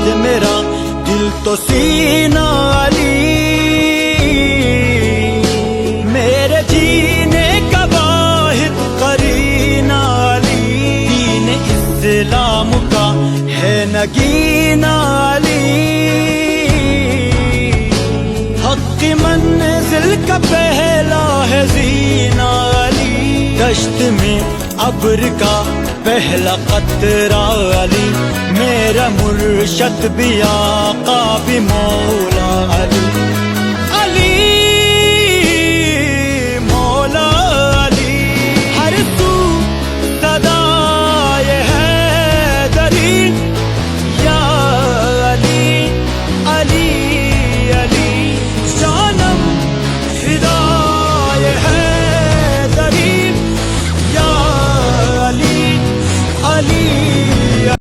بعد میرا دل تو سینہ علی، میرے جینے کا واحد قرینہ علی، دین اسلام کا ہے نگینہ علی، حق کی منزل کا پہلا ہے زینہ علی، دشت میں ابر کا پہلا قطرہ علی، میرا مرشد بھی آقا بھی مولا علی۔